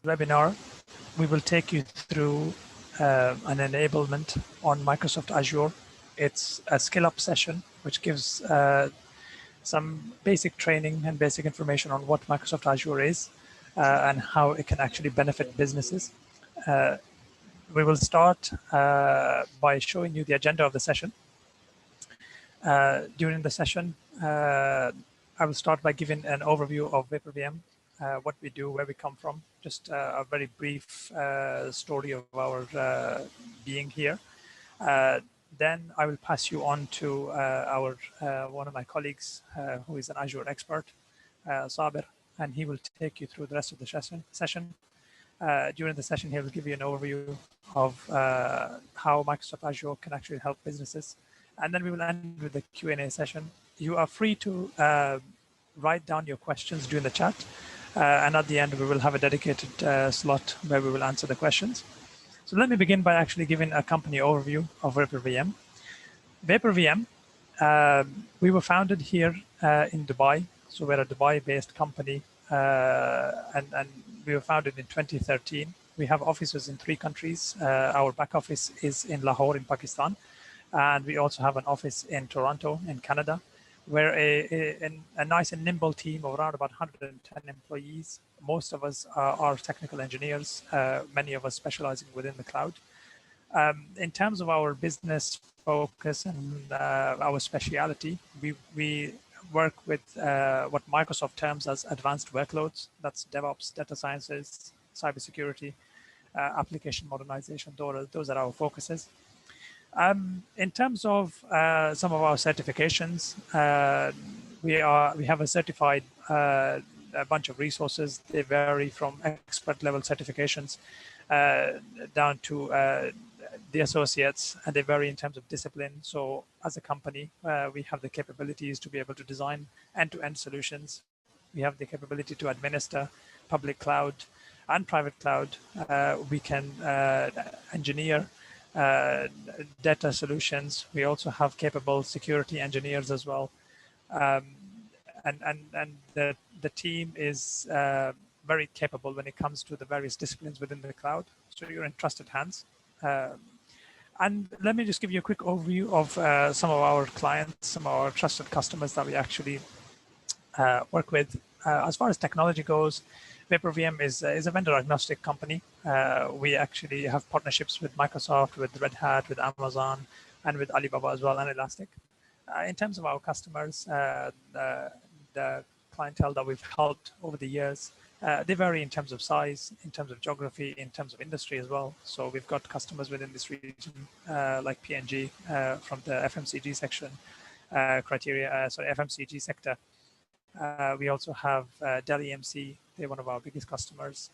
Webinar, we will take you through an enablement on Microsoft Azure. It's a skill up session, which gives some basic training and basic information on what Microsoft Azure is and how it can actually benefit businesses. We will start by showing you the agenda of the session. During the session, I will start by giving an overview of VaporVM, what we do, where we come from, just a very brief story of our being here. Then I will pass you on to our one of my colleagues who is an Azure expert, Saber, and he will take you through the rest of the session. During the session, he will give you an overview of how Microsoft Azure can actually help businesses. And then we will end with the Q&A session. You are free to write down your questions during the chat. And at the end, we will have a dedicated slot where we will answer the questions. So let me begin by actually giving a company overview of VaporVM. VaporVM, we were founded here in Dubai. So we're a Dubai-based company, and we were founded in 2013. We have offices in 3 countries. Our back office is in Lahore in Pakistan. And we also have an office in Toronto in Canada. We're a nice and nimble team of around about 110 employees. Most of us are technical engineers, many of us specializing within the cloud. In terms of our business focus and our speciality, we work with what Microsoft terms as advanced workloads. That's DevOps, data sciences, cybersecurity, application modernization. Those are our focuses. In terms of some of our certifications, we have a certified a bunch of resources. They vary from expert level certifications down to the associates, and they vary in terms of discipline. So as a company, we have the capabilities to be able to design end-to-end solutions. We have the capability to administer public cloud and private cloud. We can engineer data solutions. We also have capable security engineers as well. And the team is very capable when it comes to the various disciplines within the cloud. So you're in trusted hands. And let me just give you a quick overview of some of our clients, some of our trusted customers that we actually work with. As far as technology goes, VaporVM is a vendor agnostic company. We actually have partnerships with Microsoft, with Red Hat, with Amazon, and with Alibaba as well, and Elastic. In terms of our customers, the clientele that we've helped over the years, they vary in terms of size, in terms of geography, in terms of industry as well. So we've got customers within this region like P&G from the FMCG section, FMCG sector. We also have Dell EMC. They're one of our biggest customers.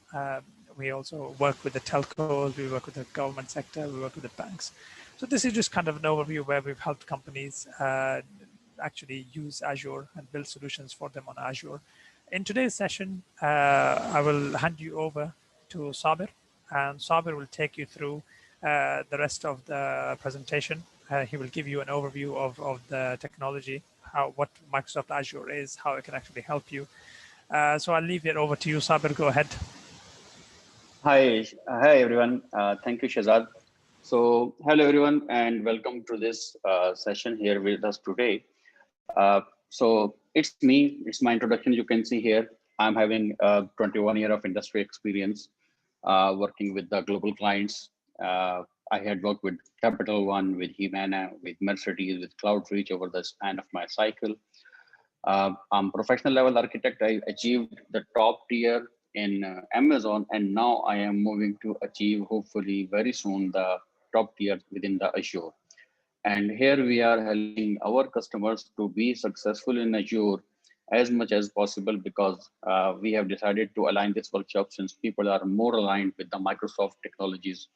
We also work with the telcos. We work with the government sector. We work with the banks. So this is just kind of an overview where we've helped companies actually use Azure and build solutions for them on Azure. In today's session, I will hand you over to Saber, and Saber will take you through the rest of the presentation. He will give you an overview of the technology, what Microsoft Azure is, how it can actually help you. So I'll leave it over to you, Saber. Go ahead. Hi everyone. Thank you, Shazad. So hello everyone, and welcome to this session here with us today. So it's me. It's my introduction. You can see here, I'm having 21 years of industry experience working with the global clients. I had worked with Capital One, with Humana, with Mercedes, with CloudReach over the span of my cycle. I'm professional level architect. I achieved the top tier in Amazon, and now I am moving to achieve, hopefully very soon, the top tier within the Azure. And here we are helping our customers to be successful in Azure as much as possible, because we have decided to align this workshop since people are more aligned with the Microsoft technologies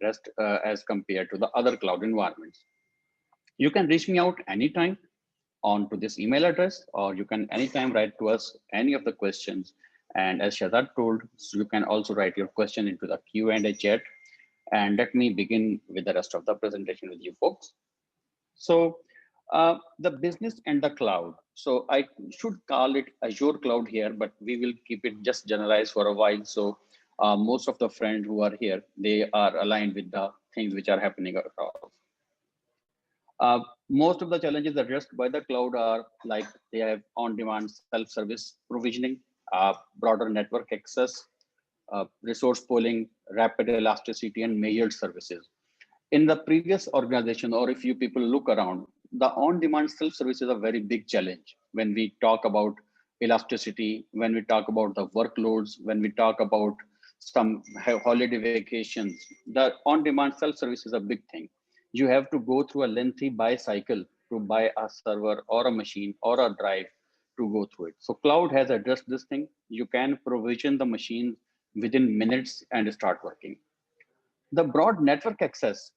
as compared to the other cloud environments. You can reach me out anytime on to this email address, or you can anytime write to us any of the questions And as Shazad told, so you can also write your question into the Q&A chat. And let me begin with the rest of the presentation with you folks. So the business and the cloud. So I should call it Azure Cloud here, but we will keep it just generalized for a while. So most of the friends who are here, they are aligned with the things which are happening across. Most of the challenges addressed by the cloud are like they have on-demand self-service provisioning, broader network access, resource pooling, rapid elasticity, and measured services. In the previous organization, or if you people look around, the on-demand self-service is a very big challenge when we talk about elasticity, when we talk about the workloads, when we talk about some holiday vacations. The on-demand self-service is a big thing. You have to go through a lengthy buy cycle to buy a server or a machine or a drive to go through it. So cloud has addressed this thing. You can provision the machine within minutes and start working. The broad network access,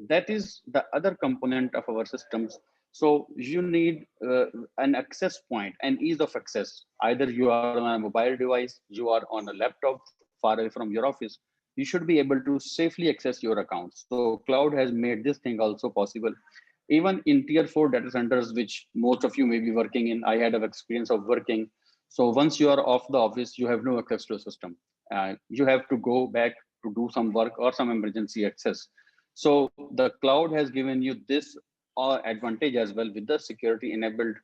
that is the other component of our systems. So you need an access point and ease of access. Either you are on a mobile device, you are on a laptop far away from your office, you should be able to safely access your accounts. So cloud has made this thing also possible. Even in tier 4 data centers, which most of you may be working in, I had an experience of working. So once you are off the office, you have no access to a system. You have to go back to do some work or some emergency access. So the cloud has given you this advantage as well with the security enabled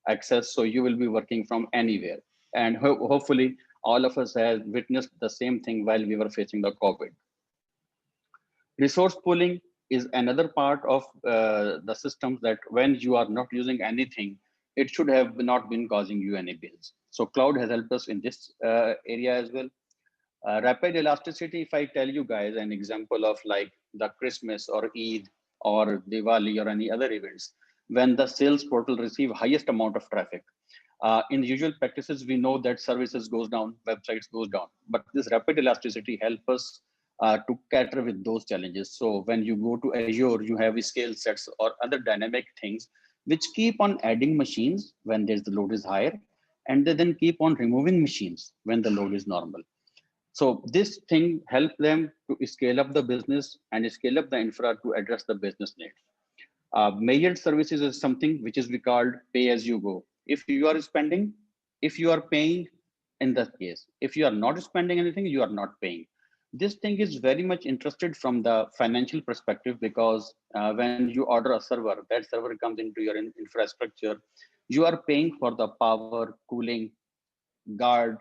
access. So you will be working from anywhere. And hopefully all of us have witnessed the same thing while we were facing the COVID. Resource pooling is another part of the systems that when you are not using anything, it should have not been causing you any bills. So cloud has helped us in this area as well. Rapid elasticity, if I tell you guys an example of like the Christmas or Eid or Diwali or any other events, when the sales portal receive highest amount of traffic, in usual practices, we know that services goes down, websites goes down, but this rapid elasticity help us to cater with those challenges. So when you go to Azure, you have scale sets or other dynamic things, which keep on adding machines when there's the load is higher, and they then keep on removing machines when the load is normal. So this thing helps them to scale up the business and scale up the infra to address the business needs. Measured services is something which is we called pay as you go. If you are spending, if you are paying, in that case, if you are not spending anything, you are not paying. This thing is very much interested from the financial perspective because when you order a server, that server comes into your infrastructure. You are paying for the power, cooling, guard,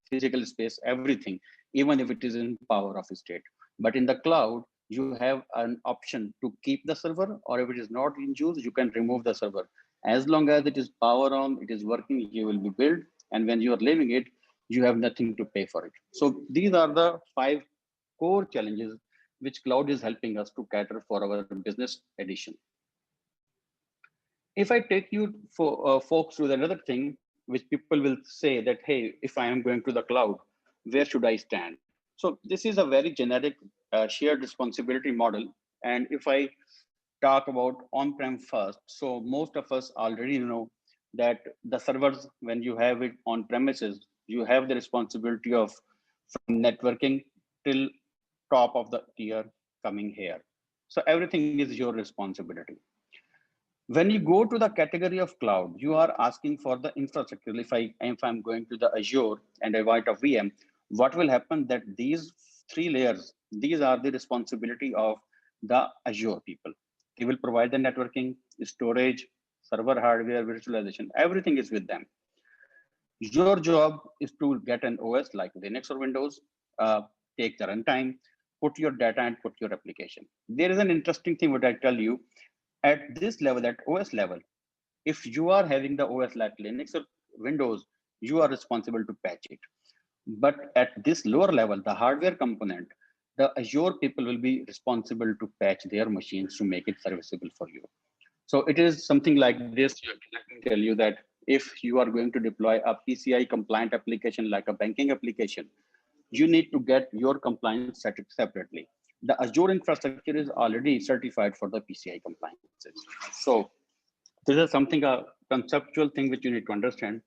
physical space, everything, even if it is in power of state. But in the cloud, you have an option to keep the server, or if it is not in use, you can remove the server. As long as it is power on, it is working, you will be billed. And when you are leaving it, you have nothing to pay for it. So these are the 5 core challenges which cloud is helping us to cater for our business edition. If I take you for folks through another thing, which people will say that, hey, if I am going to the cloud, where should I stand? So this is a very generic shared responsibility model. And if I talk about on-prem first, so most of us already know that the servers, when you have it on premises, you have the responsibility of from networking till top of the tier coming here. So everything is your responsibility. When you go to the category of cloud, you are asking for the infrastructure. If I'm going to the Azure and I want a VM, what will happen that these 3 layers, these are the responsibility of the Azure people. They will provide the networking, storage, server hardware, virtualization, everything is with them. Your job is to get an OS like Linux or Windows, take the runtime, put your data and put your application. There is an interesting thing what I tell you. At this level, at OS level, if you are having the OS like Linux or Windows, you are responsible to patch it. But at this lower level, the hardware component, the Azure people will be responsible to patch their machines to make it serviceable for you. So it is something like this. Let me tell you that if you are going to deploy a PCI compliant application like a banking application, you need to get your compliance set separately. The Azure infrastructure is already certified for the PCI compliances. So this is something, a conceptual thing which you need to understand.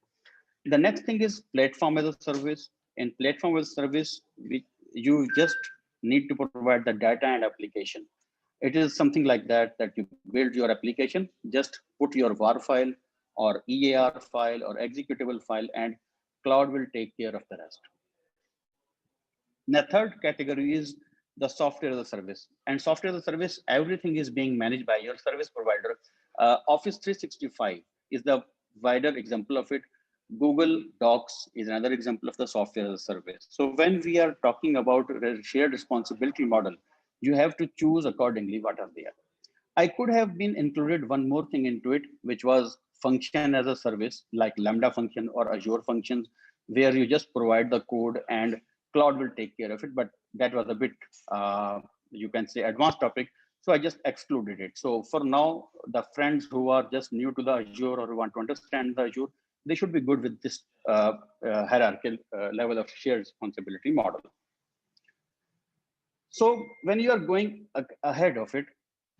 The next thing is platform as a service. In platform as a service, you just need to provide the data and application. It is something like that, that you build your application, just put your var file or EAR file or executable file, and cloud will take care of the rest. The third category is the software as a service. And software as a service, everything is being managed by your service provider. Office 365 is the wider example of it. Google Docs is another example of the software as a service. So when we are talking about a shared responsibility model, you have to choose accordingly what are there. I could have been included one more thing into it, which was function as a service, like Lambda function or Azure functions, where you just provide the code and cloud will take care of it. But that was a bit, you can say, advanced topic. So I just excluded it. So for now, the friends who are just new to the Azure or who want to understand the Azure, they should be good with this hierarchical level of shared responsibility model. So when you are going ahead of it,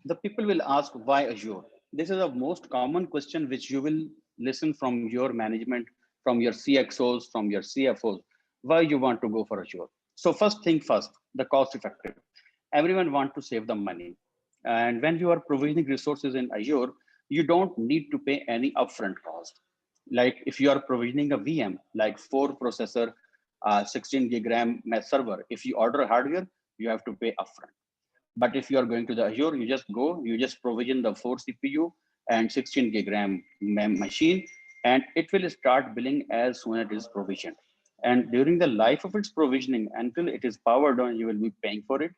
the people will ask, why Azure? This is the most common question which you will listen from your management, from your CXOs, from your CFOs, why you want to go for Azure. So first thing first, the cost effective. Everyone want to save the money. And when you are provisioning resources in Azure, you don't need to pay any upfront cost. Like if you are provisioning a VM, like 4 processor, 16 gig RAM server, if you order hardware, you have to pay upfront. But if you are going to the Azure, you just go, you just provision the 4 CPU and 16 gig RAM machine, and it will start billing as soon as it is provisioned. And during the life of its provisioning, until it is powered on, you will be paying for it.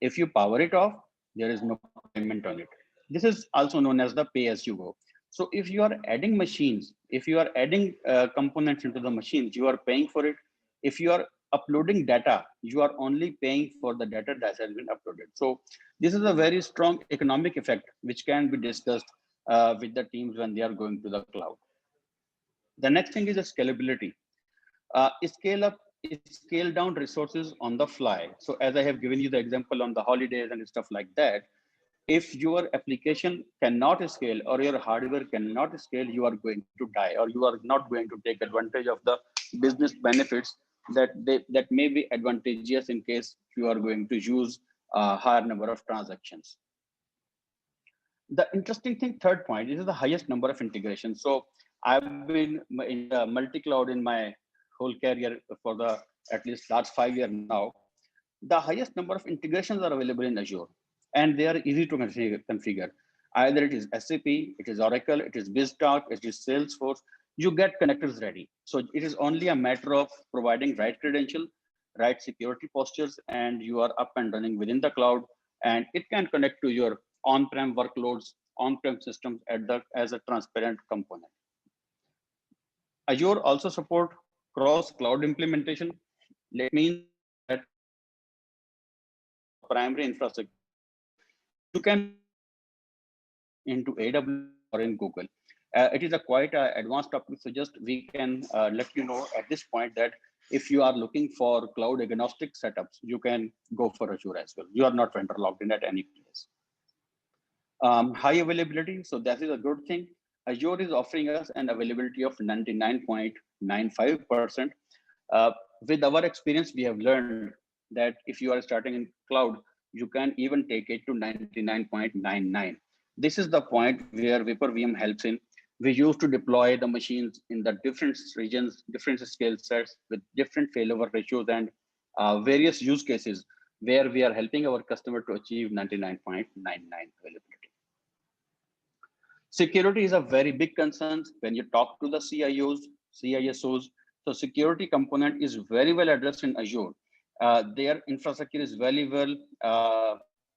If you power it off, there is no payment on it. This is also known as the pay as you go. So if you are adding machines, if you are adding components into the machines, you are paying for it. If you are uploading data, you are only paying for the data that has been uploaded. So this is a very strong economic effect, which can be discussed with the teams when they are going to the cloud. The next thing is the scalability. Scale up, scale down resources on the fly. So as I have given you the example on the holidays and stuff like that, if your application cannot scale or your hardware cannot scale, you are going to die, or you are not going to take advantage of the business benefits that may be advantageous in case you are going to use a higher number of transactions. The interesting thing, third point, this is the highest number of integrations. So I've been in the multi-cloud in my whole career for the at least last 5 years now. The highest number of integrations are available in Azure, and they are easy to configure. Either it is SAP, it is Oracle, it is BizTalk, it is Salesforce. You get connectors ready. So it is only a matter of providing right credential, right security postures, and you are up and running within the cloud. And it can connect to your on-prem workloads, on-prem systems as a transparent component. Azure also support cross-cloud implementation. That means that primary infrastructure, you can into AWS or in Google. It is a quite advanced topic, so just we can let you know at this point that if you are looking for cloud agnostic setups, you can go for Azure as well. You are not vendor logged in at any place. High availability, so that is a good thing. Azure is offering us an availability of 99.95%. With our experience, we have learned that if you are starting in cloud, you can even take it to 99.99. This is the point where VaporVM helps in. We used to deploy the machines in the different regions, different skill sets with different failover ratios and various use cases where we are helping our customer to achieve 99.99 availability. Security is a very big concern when you talk to the CIOs, CISOs. So security component is very well addressed in Azure. Their infrastructure is very well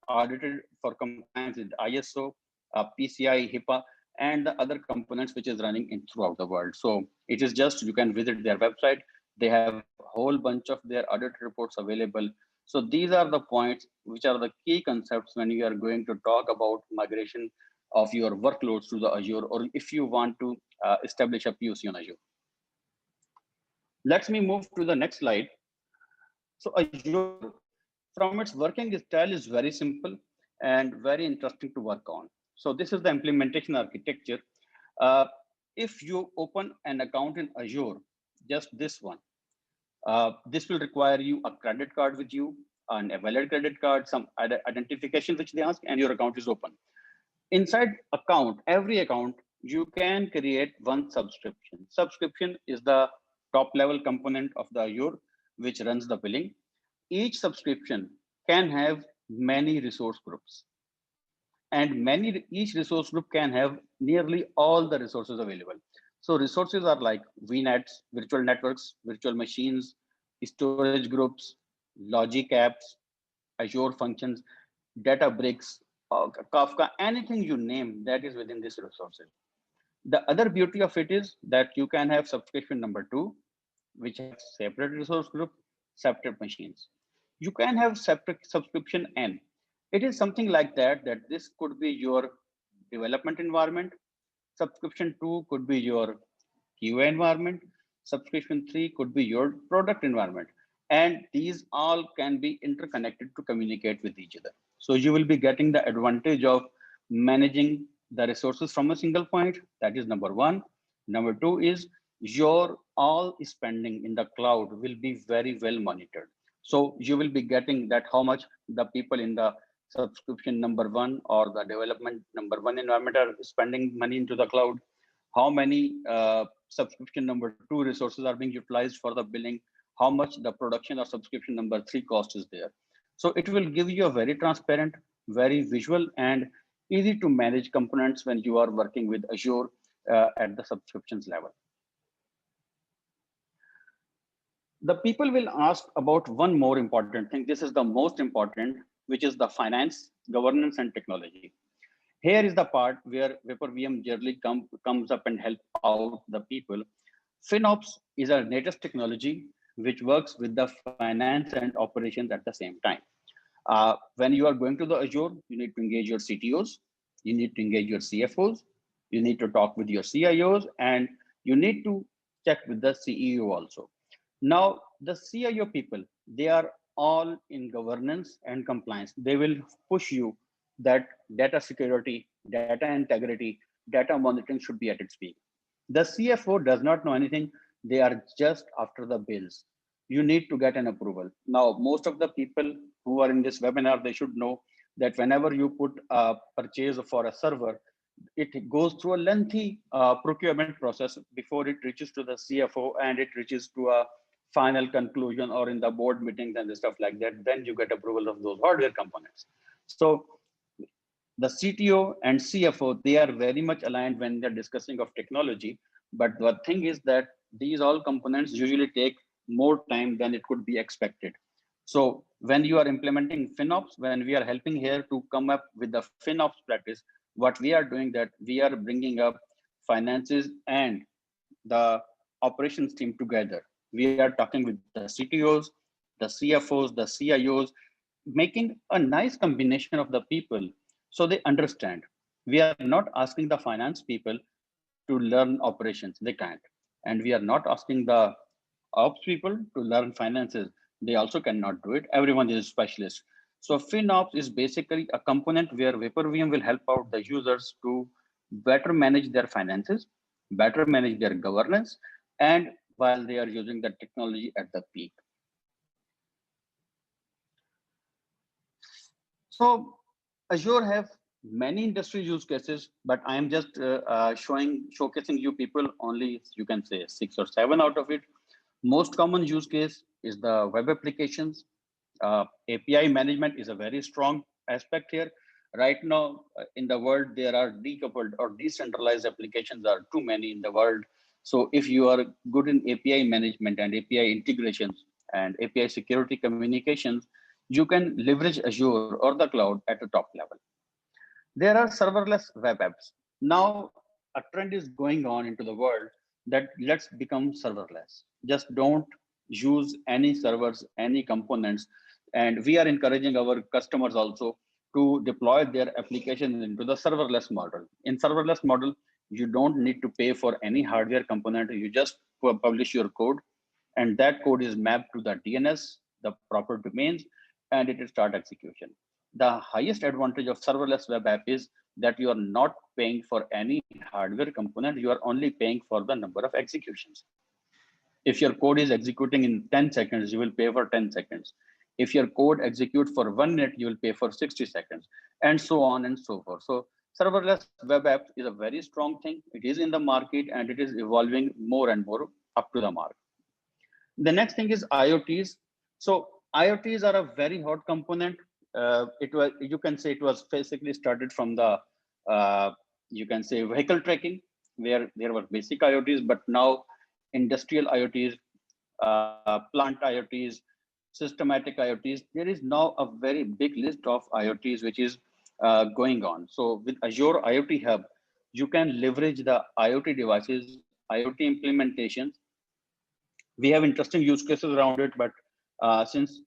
audited for compliance with ISO, PCI, HIPAA, and the other components which is running in throughout the world. So it is just, you can visit their website. They have a whole bunch of their audit reports available. So these are the points which are the key concepts when you are going to talk about migration of your workloads to the Azure, or if you want to establish a POC on Azure. Let me move to the next slide. So Azure, from its working style, is very simple and very interesting to work on. So this is the implementation architecture. If you open an account in Azure, just this one, This will require you a credit card with you, and a valid credit card, some identification which they ask, and your account is open. Inside account, every account, you can create one subscription. Subscription is the top level component of the Azure, which runs the billing. Each subscription can have many resource groups, and each resource group can have nearly all the resources available. So resources are like VNets, virtual networks, virtual machines, storage groups, logic apps, Azure functions, Databricks, Kafka, anything you name that is within this resources. The other beauty of it is that you can have subscription number 2, which has separate resource group, separate machines. You can have separate subscription N. It is something like that, that this could be your development environment. Subscription 2 could be your QA environment. Subscription 3 could be your product environment. And these all can be interconnected to communicate with each other. So you will be getting the advantage of managing the resources from a single point. That is number 1. Number 2 is your all spending in the cloud will be very well monitored. So you will be getting that how much the people in the subscription number 1 or the development number 1 environment are spending money into the cloud, how many subscription number 2 resources are being utilized for the billing, how much the production or subscription number 3 cost is there. So it will give you a very transparent, very visual and easy to manage components when you are working with Azure at the subscriptions level. The people will ask about one more important thing. This is the most important, which is the finance, governance, and technology. Here is the part where VaporVM generally comes up and help out the people. FinOps is our latest technology which works with the finance and operations at the same time. When you are going to the Azure, you need to engage your CTOs, you need to engage your CFOs, you need to talk with your CIOs, and you need to check with the CEO also. Now, the CIO people, they are all in governance and compliance. They will push you that data security, data integrity, data monitoring should be at its peak. The CFO does not know anything. They are just after the bills. You need to get an approval. Now, most of the people who are in this webinar, they should know that whenever you put a purchase for a server, it goes through a lengthy procurement process before it reaches to the CFO and it reaches to a final conclusion or in the board meetings and stuff like that. Then you get approval of those hardware components. So the CTO and CFO, they are very much aligned when they're discussing of technology. But the thing is that these all components usually take more time than it could be expected. So when you are implementing FinOps, when we are helping here to come up with the FinOps practice, what we are doing that we are bringing up finances and the operations team together. We are talking with the CTOs, the CFOs, the CIOs, making a nice combination of the people so they understand. We are not asking the finance people to learn operations, they can't. And we are not asking the ops people to learn finances, they also cannot do it. Everyone is a specialist. So FinOps is basically a component where VaporVM will help out the users to better manage their finances, better manage their governance, and while they are using the technology at the peak. So Azure have many industry use cases, but I am just showcasing you people only, you can say 6 or 7 out of it. Most common use case is the web applications. API management is a very strong aspect here. Right now in the world, there are decoupled or decentralized applications are too many in the world. So if you are good in API management and API integrations and API security communications, you can leverage Azure or the cloud at the top level. There are serverless web apps. Now a trend is going on into the world that let's become serverless. Just don't use any servers, any components. And we are encouraging our customers also to deploy their applications into the serverless model. In serverless model, you don't need to pay for any hardware component. You just publish your code and that code is mapped to the DNS, the proper domains, and it will start execution. The highest advantage of serverless web app is that you are not paying for any hardware component. You are only paying for the number of executions. If your code is executing in 10 seconds, you will pay for 10 seconds. If your code executes for 1 minute, you will pay for 60 seconds, and so on and so forth. So serverless web app is a very strong thing. It is in the market and it is evolving more and more up to the mark. The next thing is IoTs. So IoTs are a very hot component. It was, you can say, it was basically started from the you can say vehicle tracking, where there were basic IoTs, but now industrial IoTs, plant IoTs, systematic IoTs. There is now a very big list of IoTs which is going on. So with Azure IoT Hub, you can leverage the IoT devices, IoT implementations. We have interesting use cases around it, but since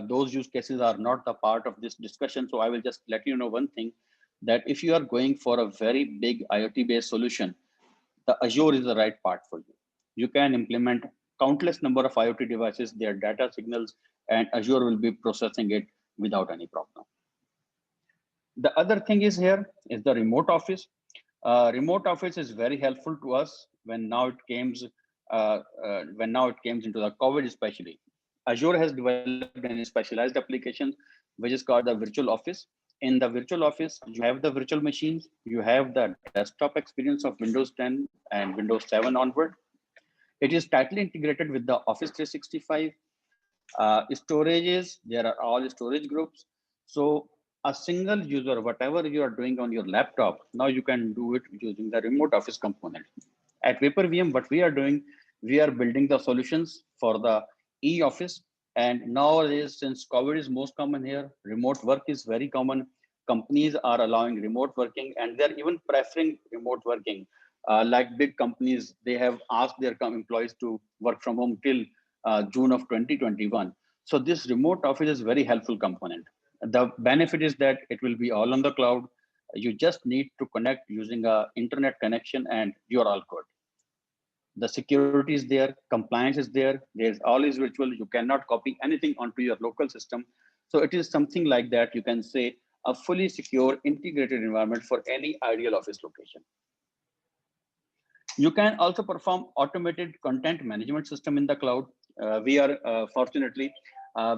those use cases are not the part of this discussion, so I will just let you know one thing, that if you are going for a very big IoT based solution, the Azure is the right part for you. You can implement countless number of IoT devices, their data signals, and Azure will be processing it without any problem. The other thing is here is the remote office. Remote office is very helpful to us when now it comes into the COVID especially. Azure has developed any specialized application which is called the virtual office. In the virtual office, you have the virtual machines, you have the desktop experience of Windows 10 and Windows 7 onward. It is tightly integrated with the Office 365. Storages, there are all storage groups. So a single user, whatever you are doing on your laptop, now you can do it using the remote office component. At VaporVM, what we are doing, we are building the solutions for the e-office. And nowadays, since COVID is most common here, remote work is very common. Companies are allowing remote working, and they're even preferring remote working. Like big companies, they have asked their employees to work from home till June of 2021. So this remote office is very helpful component. The benefit is that it will be all on the cloud. You just need to connect using a internet connection and you're all good. The security is there, compliance is there, there's always virtual, you cannot copy anything onto your local system. So it is something like that, you can say a fully secure integrated environment for any ideal office location. You can also perform automated content management system in the cloud. We are fortunately,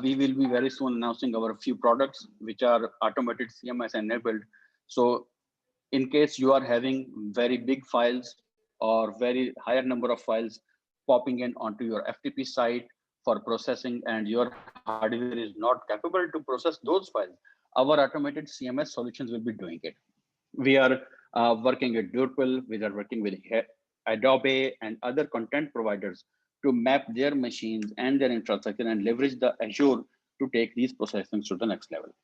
we will be very soon announcing our few products which are automated CMS enabled. So in case you are having very big files or very higher number of files popping in onto your FTP site for processing, and your hardware is not capable to process those files, our automated CMS solutions will be doing it. We are working with Drupal, we are working with Adobe and other content providers to map their machines and their infrastructure and leverage the Azure to take these processings to the next level.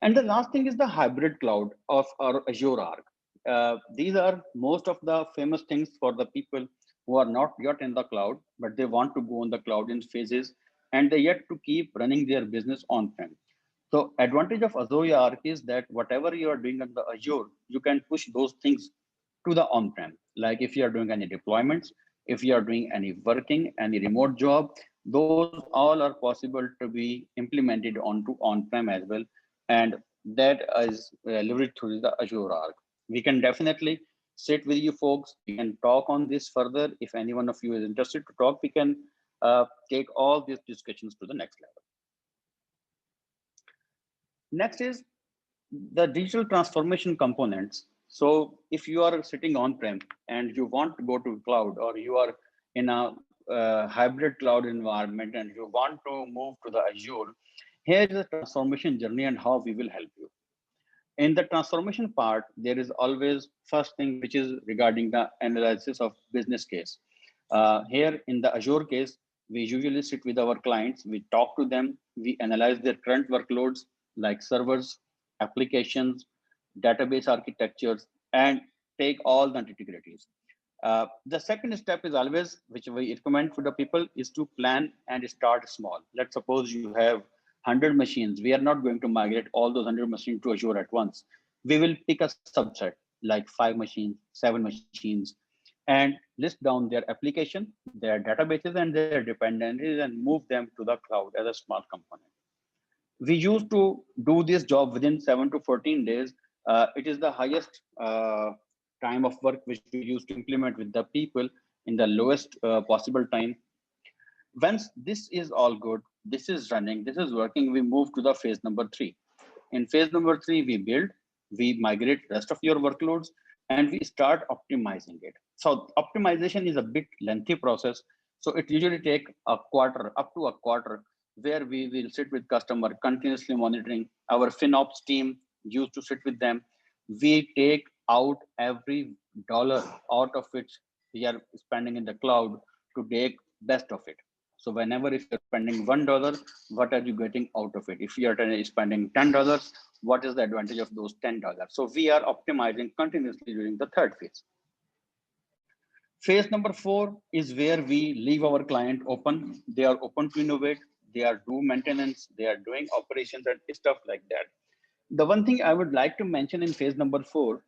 And the last thing is the hybrid cloud of our Azure Arc. These are most of the famous things for the people who are not yet in the cloud, but they want to go on the cloud in phases, and they yet to keep running their business on-prem. So advantage of Azure Arc is that whatever you are doing on the Azure, you can push those things to the on-prem. Like if you are doing any deployments, if you are doing any working, any remote job, those all are possible to be implemented onto on-prem as well. And that is leveraged through the Azure Arc. We can definitely sit with you folks. We can talk on this further. If any one of you is interested to talk, we can take all these discussions to the next level. Next is the digital transformation components. So if you are sitting on-prem and you want to go to cloud, or you are in a hybrid cloud environment and you want to move to the Azure, here is the transformation journey and how we will help you. In the transformation part, there is always first thing, which is regarding the analysis of business case. Here in the Azure case, we usually sit with our clients, we talk to them, we analyze their current workloads like servers, applications, database architectures, and take all the nitty-gritties. The second step is always, which we recommend for the people, is to plan and start small. Let's suppose you have 100 machines. We are not going to migrate all those 100 machines to Azure at once. We will pick a subset, like 5 machines, 7 machines, and list down their application, their databases, and their dependencies, and move them to the cloud as a small component. We used to do this job within 7 to 14 days. It is the highest time of work which we used to implement with the people in the lowest possible time. Once this is all good, this is running, this is working, we move to the phase number 3. In phase number 3, we build, we migrate rest of your workloads, and we start optimizing it. So optimization is a bit lengthy process. So it usually take a quarter, up to a quarter, where we will sit with customer, continuously monitoring. Our FinOps team used to sit with them. We take out every dollar out of which we are spending in the cloud to take best of it. So whenever if you're spending $1, what are you getting out of it? If you are spending $10, what is the advantage of those $10? So we are optimizing continuously during the third phase. Phase number 4 is where we leave our client open. They are open to innovate. They are do maintenance. They are doing operations and stuff like that. The one thing I would like to mention in phase number 4,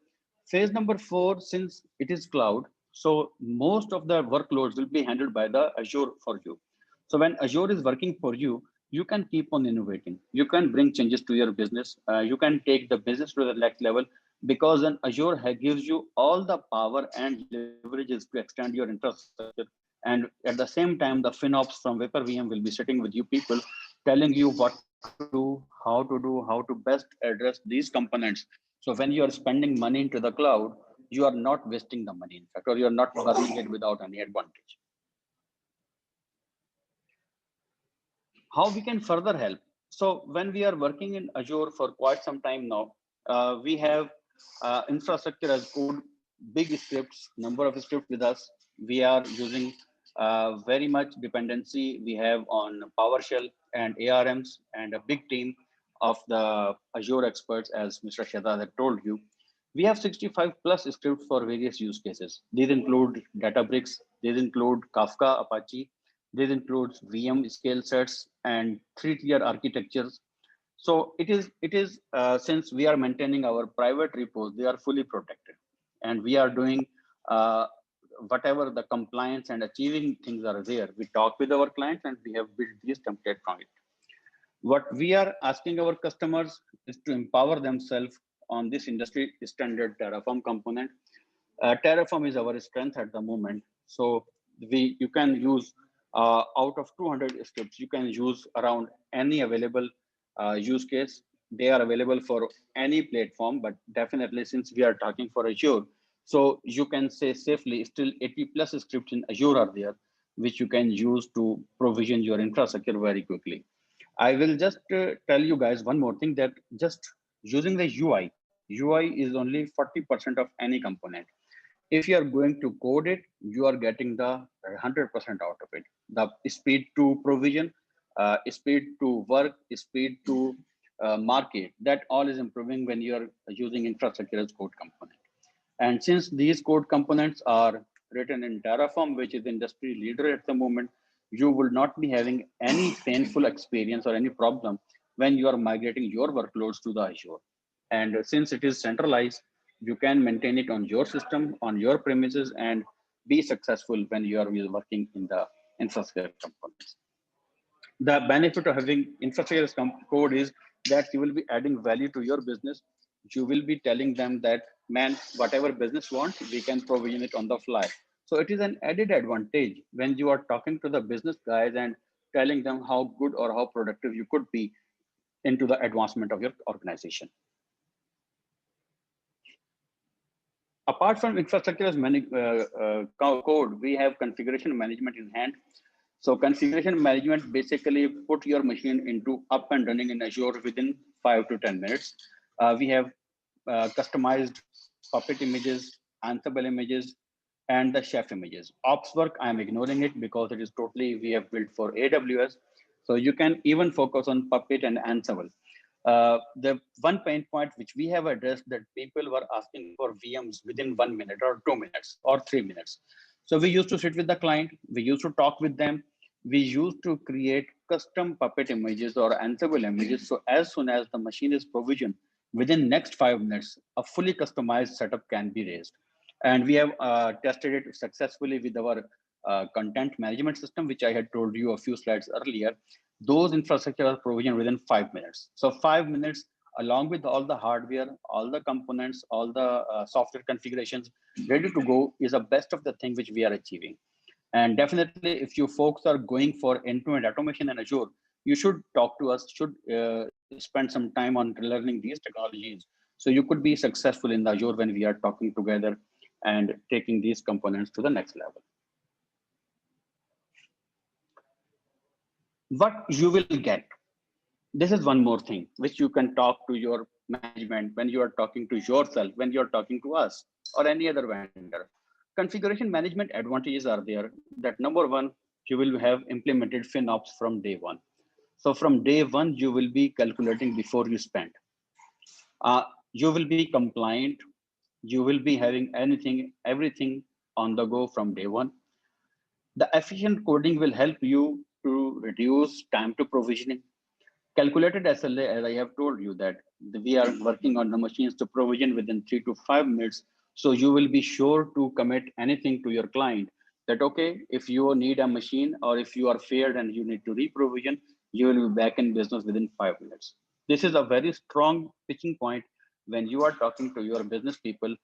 since it is cloud, so most of the workloads will be handled by the Azure for you. So when Azure is working for you, you can keep on innovating. You can bring changes to your business. You can take the business to the next level, because then Azure gives you all the power and leverages to extend your infrastructure. And at the same time, the FinOps from VaporVM will be sitting with you people, telling you what to do, how to best address these components. So when you are spending money into the cloud, you are not wasting the money, in fact, or you're not burning it without any advantage. How we can further help? So when we are working in Azure for quite some time now, we have infrastructure as code, big scripts, number of scripts with us. We are using very much dependency we have on PowerShell and ARMs, and a big team of the Azure experts, as Mr. Shahzad had told you. We have 65 plus scripts for various use cases. These include Databricks, these include Kafka, Apache, these includes VM scale sets and 3-tier architectures. So it is since we are maintaining our private repos, they are fully protected, and we are doing whatever the compliance and achieving things are there. We talk with our clients and we have built these templates from it. What we are asking our customers is to empower themselves on this industry standard Terraform component. Terraform is our strength at the moment. So you can use out of 200 scripts, you can use around any available use case. They are available for any platform, but definitely since we are talking for Azure, so you can say safely still 80 plus scripts in Azure are there, which you can use to provision your infrastructure very quickly. I will just tell you guys one more thing, that just using the UI is only 40% of any component. If you are going to code it, you are getting the 100% out of it. The speed to provision, speed to work, speed to market, that all is improving when you are using infrastructure as code component. And since these code components are written in Terraform, which is industry leader at the moment, you will not be having any painful experience or any problem when you are migrating your workloads to the Azure. And since it is centralized, you can maintain it on your system, on your premises, and be successful when you are working in the infrastructure components. The benefit of having infrastructure as code is that you will be adding value to your business. You will be telling them that, man, whatever business wants, we can provision it on the fly. So it is an added advantage when you are talking to the business guys and telling them how good or how productive you could be into the advancement of your organization. Apart from infrastructure as code, we have configuration management in hand. So configuration management basically put your machine into up and running in Azure within 5 to 10 minutes. We have customized Puppet images, Ansible images, and the Chef images. Ops work, I'm ignoring it because it is totally we have built for AWS. So you can even focus on Puppet and Ansible. The one pain point which we have addressed, that people were asking for VMs within 1 minute or 2 minutes or 3 minutes. So we used to sit with the client, we used to talk with them, we used to create custom Puppet images or Ansible images. So as soon as the machine is provisioned, within next 5 minutes, a fully customized setup can be raised. And we have tested it successfully with our content management system, which I had told you a few slides earlier. Those infrastructure are provisioned within 5 minutes. So 5 minutes, along with all the hardware, all the components, all the software configurations ready to go, is the best of the thing which we are achieving. And definitely, if you folks are going for end-to-end automation in Azure, you should talk to us, should spend some time on learning these technologies. So you could be successful in the Azure when we are talking together and taking these components to the next level. What you will get, this is one more thing which you can talk to your management when you are talking to yourself, when you're talking to us or any other vendor. Configuration management advantages are there, that number one, you will have implemented FinOps from day one. So from day one, you will be calculating before you spend. You will be compliant. You will be having everything on the go from day one. The efficient coding will help you to reduce time to provisioning. Calculated SLA, as I have told you, that we are working on the machines to provision within 3 to 5 minutes. So you will be sure to commit anything to your client that, okay, if you need a machine or if you are failed and you need to reprovision, you will be back in business within 5 minutes. This is a very strong pitching point when you are talking to your business people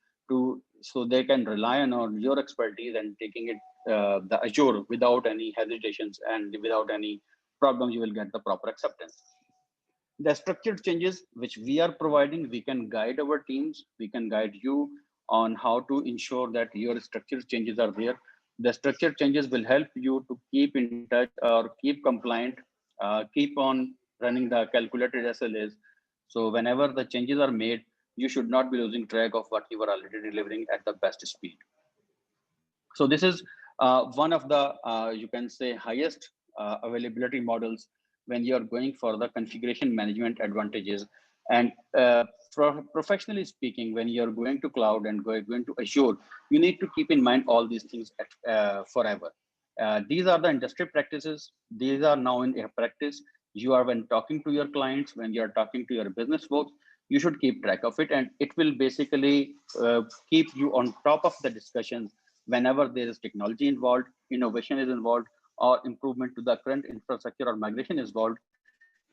so they can rely on your expertise and taking it the Azure without any hesitations and without any problem. You will get the proper acceptance. The structured changes which we are providing, we can guide our teams, we can guide you on how to ensure that your structured changes are there. The structured changes will help you to keep in touch or keep compliant, keep on running the calculated SLAs. So whenever the changes are made, you should not be losing track of what you are already delivering at the best speed. So this is one of the, you can say, highest availability models when you are going for the configuration management advantages. And professionally speaking, when you're going to cloud and going to Azure, you need to keep in mind all these things forever. These are the industry practices. These are now in practice. You are, when talking to your clients, when you're talking to your business folks, you should keep track of it. And it will basically keep you on top of the discussions whenever there is technology involved, innovation is involved, or improvement to the current infrastructure or migration is involved.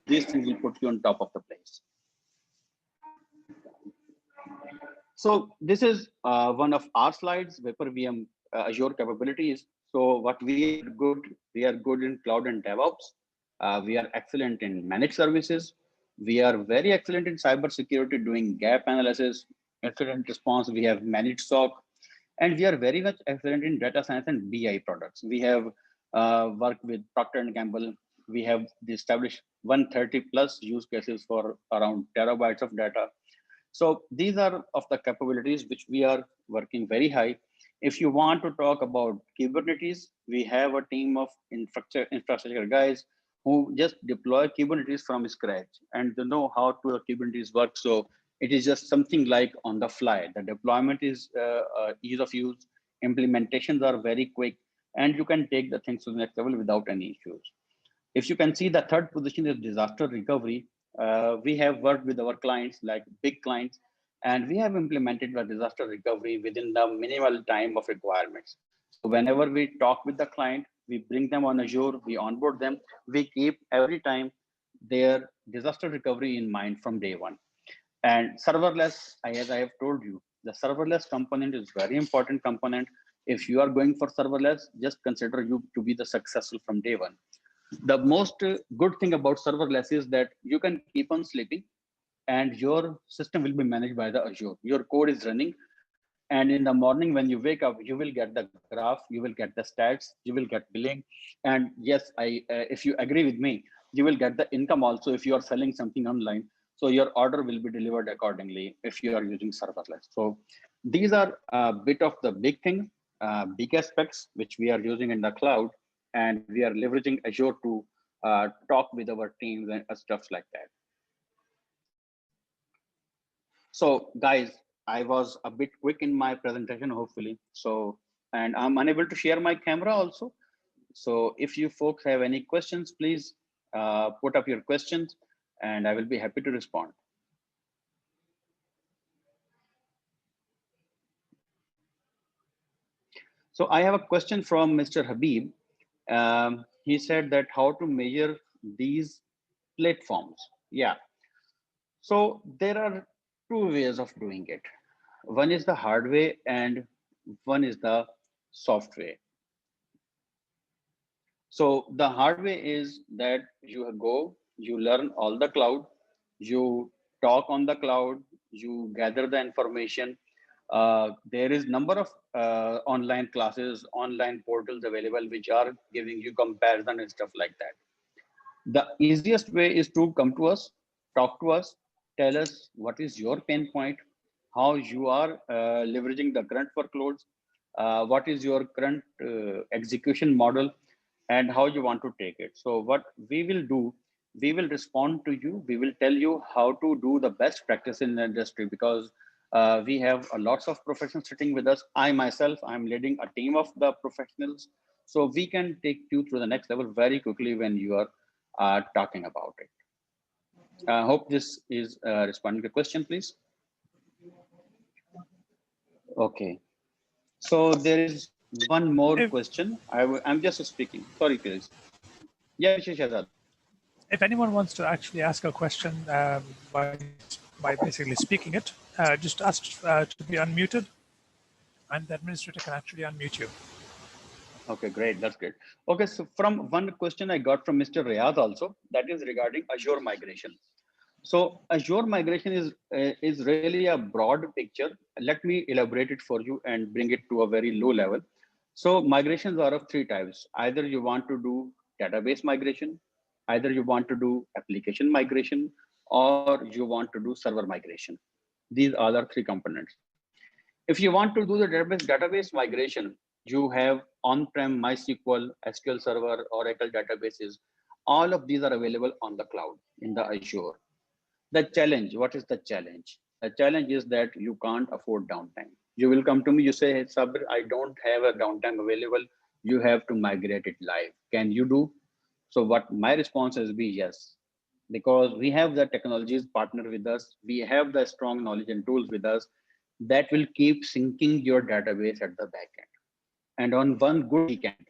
These things will put you on top of the place. So this is one of our slides, VaporVM Azure capabilities. So what we are good in cloud and DevOps. We are excellent in managed services. We are very excellent in cybersecurity, doing gap analysis, incident response. We have managed SOC, and we are very much excellent in data science and BI products. We have worked with Procter & Gamble. We have established 130 plus use cases for around terabytes of data. So these are of the capabilities which we are working very high. If you want to talk about Kubernetes, we have a team of infrastructure guys who just deploy Kubernetes from scratch and they know how to Kubernetes work. So it is just something like on the fly. The deployment is ease of use. Implementations are very quick, and you can take the things to the next level without any issues. If you can see, the third position is disaster recovery. We have worked with our clients, like big clients, and we have implemented the disaster recovery within the minimal time of requirements. So whenever we talk with the client, we bring them on Azure, we onboard them, we keep every time their disaster recovery in mind from day one. And serverless, as I have told you, the serverless component is very important component. If you are going for serverless, just consider you to be the successful from day one. The most good thing about serverless is that you can keep on sleeping and your system will be managed by the Azure. Your code is running, and in the morning when you wake up, you will get the graph, you will get the stats, you will get billing. And yes, if you agree with me, you will get the income also if you are selling something online. So your order will be delivered accordingly if you are using serverless. So these are a bit of the big things, big aspects which we are using in the cloud, and we are leveraging Azure to talk with our teams and stuff like that. So guys, I was a bit quick in my presentation, hopefully. So, and I'm unable to share my camera also. So if you folks have any questions, please put up your questions and I will be happy to respond. So I have a question from Mr. Habib. He said that how to measure these platforms. Yeah. So there are two ways of doing it. One is the hard way and one is the soft way. So the hard way is that you go, you learn all the cloud, you talk on the cloud, you gather the information. There is number of online classes, online portals available, which are giving you comparison and stuff like that. The easiest way is to come to us, talk to us, tell us what is your pain point, how you are leveraging the current workloads, what is your current execution model, and how you want to take it. So what we will do, we will respond to you. We will tell you how to do the best practice in the industry, because we have lots of professionals sitting with us. I myself, I'm leading a team of the professionals. So we can take you through the next level very quickly when you are talking about it. I hope this is responding to the question, please. Okay. So there is one more question. I'm just speaking. Sorry, please. Yeah, Shahzad. If anyone wants to actually ask a question by basically speaking it, just ask to be unmuted, and the administrator can actually unmute you. Okay, great. That's great. Okay, so from one question I got from Mr. Riyad also, that is regarding Azure migration. So Azure migration is really a broad picture. Let me elaborate it for you and bring it to a very low level. So migrations are of three types. Either you want to do database migration, either you want to do application migration, or you want to do server migration. These are the three components. If you want to do the database migration, you have on-prem MySQL, SQL Server, Oracle databases. All of these are available on the cloud in the Azure. The challenge, what is the challenge? The challenge is that you can't afford downtime. You will come to me, you say, hey, Sabir, I don't have a downtime available. You have to migrate it live. Can you do? So what my response has been yes, because we have the technologies partner with us. We have the strong knowledge and tools with us that will keep syncing your database at the back end. And on one good weekend,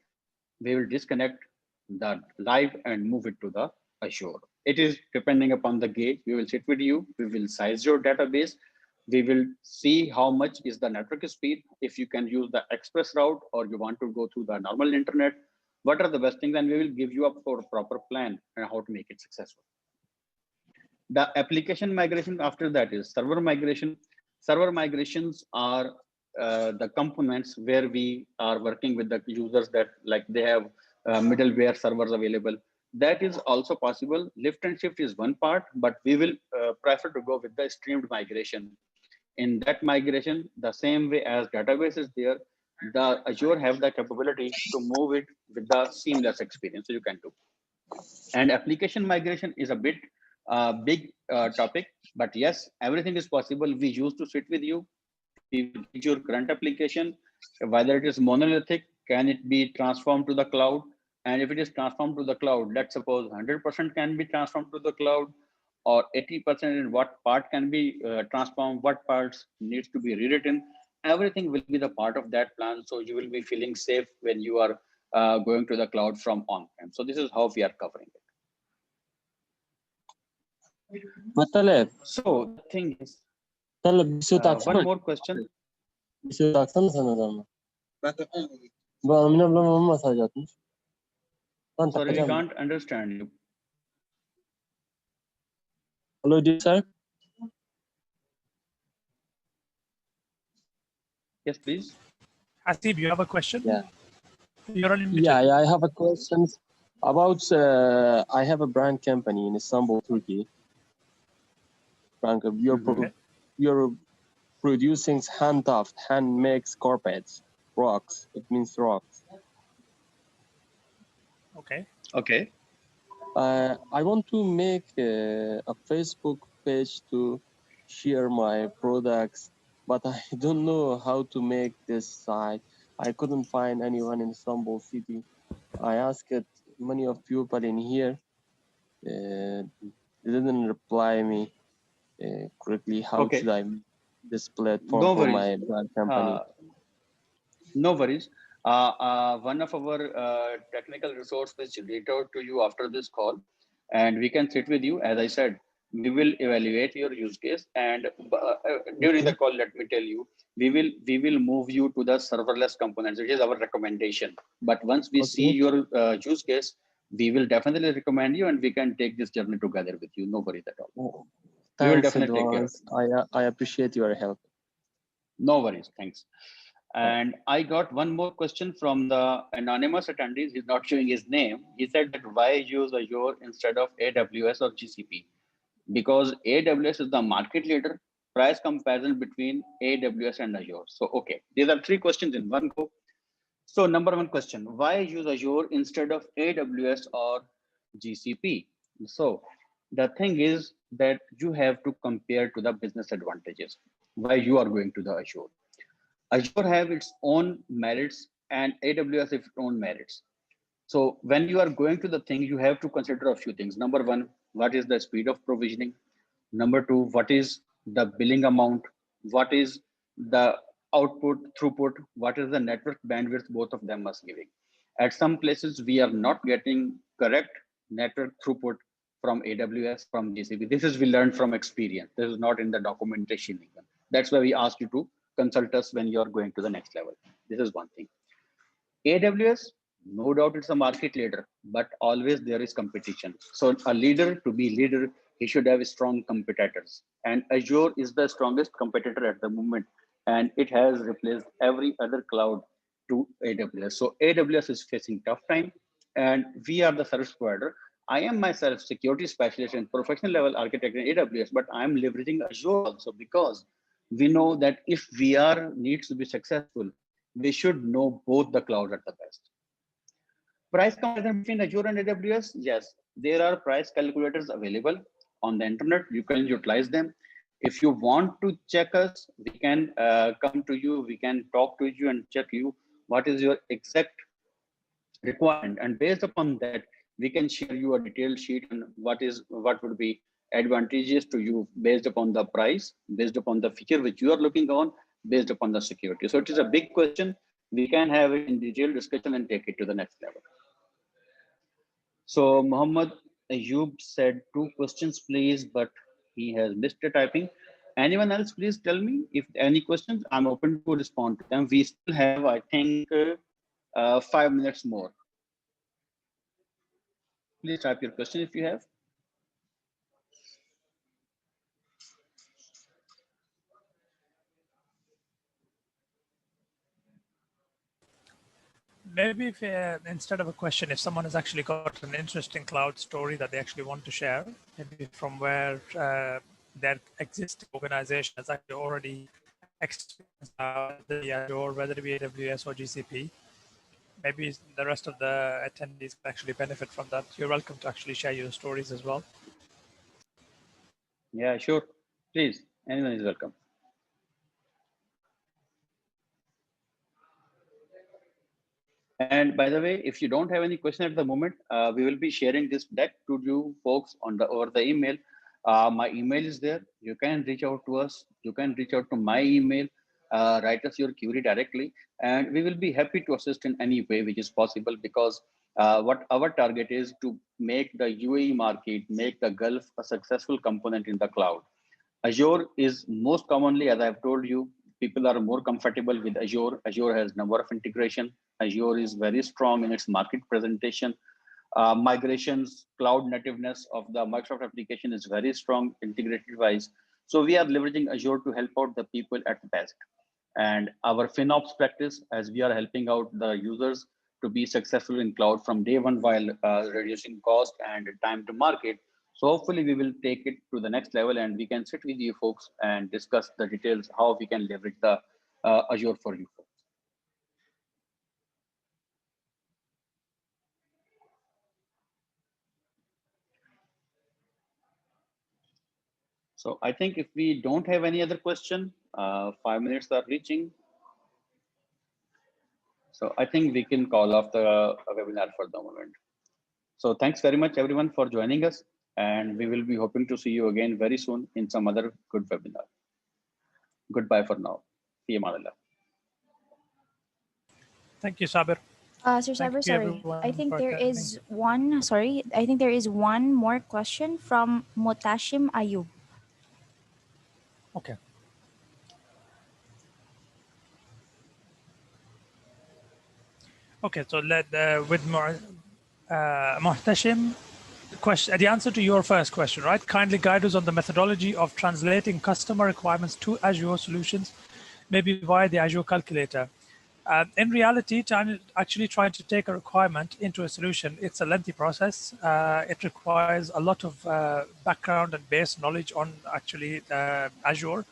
we will disconnect the live and move it to the Azure. It is depending upon the gauge. We will sit with you. We will size your database. We will see how much is the network speed. If you can use the express route or you want to go through the normal internet, what are the best things? And we will give you a proper plan and how to make it successful. The application migration after that is server migration. Server migrations are the components where we are working with the users that like they have middleware servers available. That is also possible. Lift and shift is one part, but we will prefer to go with the streamed migration. In that migration, the same way as database is there, the Azure have the capability to move it with the seamless experience. So you can do. And application migration is a bit big topic, but yes, everything is possible. We used to sit with you. We will get your current application, whether it is monolithic, can it be transformed to the cloud? And if it is transformed to the cloud, let's suppose 100% can be transformed to the cloud, or 80% in what part can be transformed, what parts needs to be rewritten. Everything will be the part of that plan. So you will be feeling safe when you are going to the cloud from on-prem. So this is how we are covering it. So the thing is, one more question. Sorry, we can't understand you. Hello, dear sir. Yes, please. Hasib, you have a question? Yeah. You're unmuted. Yeah, I have a question about, I have a brand company in Istanbul, Turkey. Frank, you're producing hand makes carpets, rocks. It means rocks. Okay. Okay. I want to make a Facebook page to share my products, but I don't know how to make this site. I couldn't find anyone in Istanbul city. I asked many of people in here. They didn't reply me correctly. How should I make this platform for my brand company? No worries. One of our technical resources will reach out to you after this call, and we can sit with you. As I said, we will evaluate your use case, and during the call, let me tell you, we will move you to the serverless components, which is our recommendation. But once we see your use case, we will definitely recommend you, and we can take this journey together with you. No worries at all. We will definitely take care of it. I appreciate your help. No worries. Thanks. And I got one more question from the anonymous attendee. He's not showing his name. He said that why use Azure instead of AWS or GCP? Because AWS is the market leader. Price comparison between AWS and Azure. So, okay, these are three questions in one go. So, number one question, why use Azure instead of AWS or GCP? So, the thing is that you have to compare to the business advantages. Why you are going to the Azure. Azure have its own merits and AWS its own merits. So when you are going to the thing, you have to consider a few things. Number one, what is the speed of provisioning? Number two, what is the billing amount? What is the output throughput? What is the network bandwidth? Both of them must giving. At some places, we are not getting correct network throughput from AWS, from GCP. This is we learned from experience. This is not in the documentation even. That's why we asked you to consult us when you're going to the next level. This is one thing. AWS, no doubt it's a market leader, but always there is competition. So a leader, to be leader, he should have strong competitors. And Azure is the strongest competitor at the moment, and it has replaced every other cloud to AWS. So AWS is facing tough time, and we are the service provider. I am myself security specialist and professional level architect in AWS, but I'm leveraging Azure also because we know that if VR needs to be successful, we should know both the clouds at the best. Price comparison between Azure and AWS, yes, there are price calculators available on the internet. You can utilize them. If you want to check us, we can come to you, we can talk to you and check you what is your exact requirement. And based upon that, we can share you a detailed sheet on what would be advantageous to you based upon the price, based upon the feature which you are looking on, based upon the security. So it is a big question. We can have it in detailed discussion and take it to the next level. So Muhammad Ayub said 2 questions, please, but he has missed the typing. Anyone else, please tell me if any questions. I'm open to respond to them. We still have, I think, 5 minutes more. Please type your question if you have. Maybe if instead of a question, if someone has actually got an interesting cloud story that they actually want to share, maybe from where their existing organization has actually already experienced the Azure, whether it be AWS or GCP, maybe the rest of the attendees can actually benefit from that. You're welcome to actually share your stories as well. Yeah, sure. Please, anyone is welcome. And by the way, if you don't have any question at the moment, we will be sharing this deck to you folks on over the email. My email is there. You can reach out to us. You can reach out to my email, write us your query directly, and we will be happy to assist in any way which is possible, because what our target is to make the UAE market, make the Gulf a successful component in the cloud. Azure is most commonly, as I've told you, people are more comfortable with Azure. Azure has number of integration. Azure is very strong in its market presentation. Migrations, cloud nativeness of the Microsoft application is very strong integrated wise. So we are leveraging Azure to help out the people at best. And our FinOps practice, as we are helping out the users to be successful in cloud from day one while reducing cost and time to market. So hopefully we will take it to the next level, and we can sit with you folks and discuss the details, how we can leverage the Azure for you folks. So I think if we don't have any other question, 5 minutes are reaching. So I think we can call off the webinar for the moment. So thanks very much everyone for joining us, and we will be hoping to see you again very soon in some other good webinar. Goodbye for now. Fi amaan Allah. Thank you, Sabir. Sir Thank Cyber, you sorry. everyone I for think there attending. is one, sorry. I think there is one more question from Mutashim Ayub. Okay. Okay, so with more Muhtashim, the answer to your first question, right? Kindly guide us on the methodology of translating customer requirements to Azure solutions, maybe via the Azure calculator. In reality, actually trying to take a requirement into a solution, it's a lengthy process. It requires a lot of background and base knowledge on actually Azure.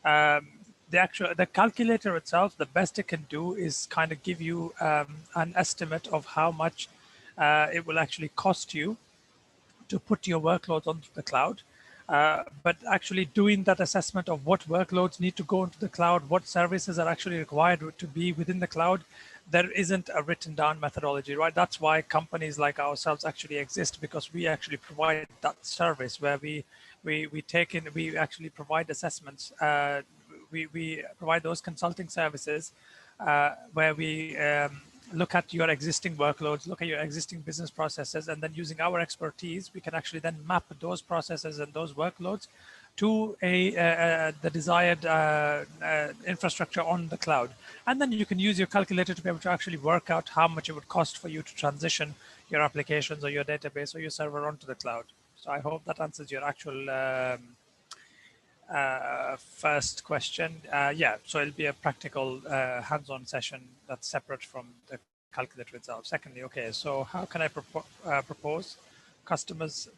The calculator itself, the best it can do is kind of give you an estimate of how much it will actually cost you to put your workloads onto the cloud. But actually doing that assessment of what workloads need to go into the cloud, what services are actually required to be within the cloud, there isn't a written down methodology, right? That's why companies like ourselves actually exist, because we actually provide that service where we actually provide assessments. We provide those consulting services where we look at your existing workloads, look at your existing business processes, and then using our expertise, we can actually then map those processes and those workloads to the desired infrastructure on the cloud. And then you can use your calculator to be able to actually work out how much it would cost for you to transition your applications or your database or your server onto the cloud. So I hope that answers your actual first question. Yeah, so it'll be a practical hands-on session that's separate from the calculator itself. Secondly, okay, so how can I propose customers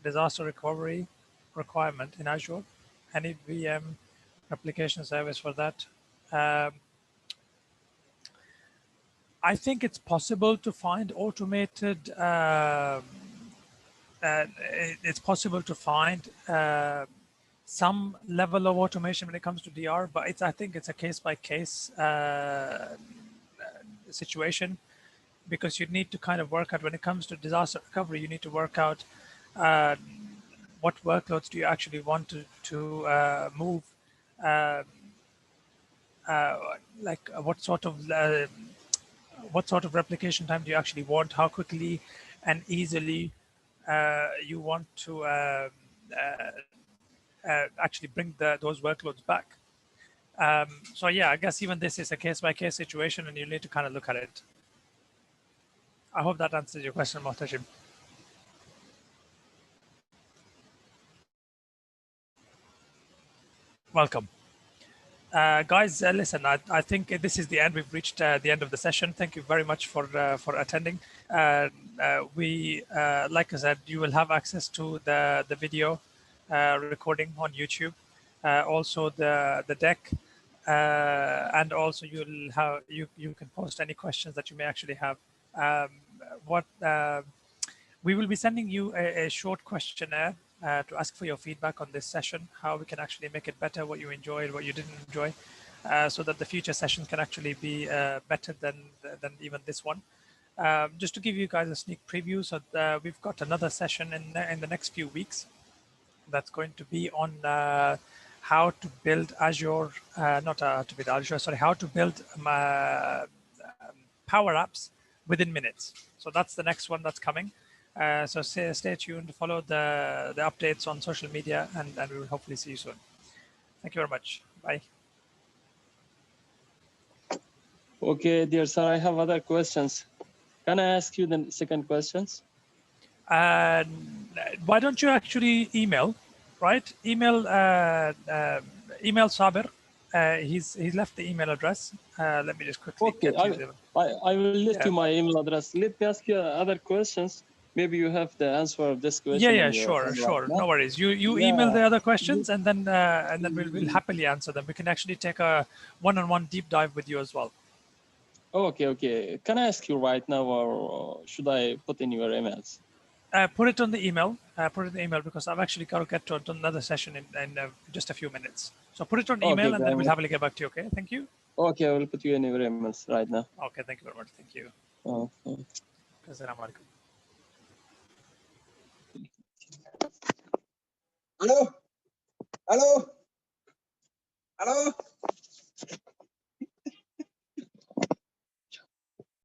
disaster recovery requirement in Azure? Any VM replication service for that? I think it's possible to find automated it's possible to find some level of automation when it comes to DR, but I think it's a case-by-case situation, because you need to kind of work out when it comes to disaster recovery, you need to work out what workloads do you actually want to move, like what sort of replication time do you actually want, how quickly and easily you want to actually bring those workloads back. So yeah, I guess even this is a case-by-case situation, and you need to kind of look at it. I hope that answers your question, Muhtashim. Welcome. Guys, listen, I think this is the end. We've reached the end of the session. Thank you very much for attending. Like I said, you will have access to the video recording on YouTube, also the deck, and also you can post any questions that you may actually have. We will be sending you a short questionnaire to ask for your feedback on this session, how we can actually make it better, what you enjoyed, what you didn't enjoy, so that the future session can actually be better than even this one. Just to give you guys a sneak preview, so we've got another session in the next few weeks that's going to be on how to build Azure, how to build Power Apps within minutes. So that's the next one that's coming. So stay tuned, follow the updates on social media, and we will hopefully see you soon. Thank you very much. Bye. Okay, dear sir, I have other questions. Can I ask you the second questions? Why don't you actually email, right? Email Saber. He's left the email address. Let me just quickly get you I will leave you my email address. Let me ask you other questions. Maybe you have the answer of this question. Yeah, sure. No worries. You email the other questions, and then we'll happily answer them. We can actually take a one-on-one deep dive with you as well. Okay. Can I ask you right now, or should I put in your emails? Put it on the email. Put it in the email, because I've actually got to get to another session in just a few minutes. So put it on email, and then we'll happily get back to you. Okay. Thank you. Okay, I will put you in your emails right now. Okay. Thank you very much. Thank you. Okay. Assalamu alaikum. Hello.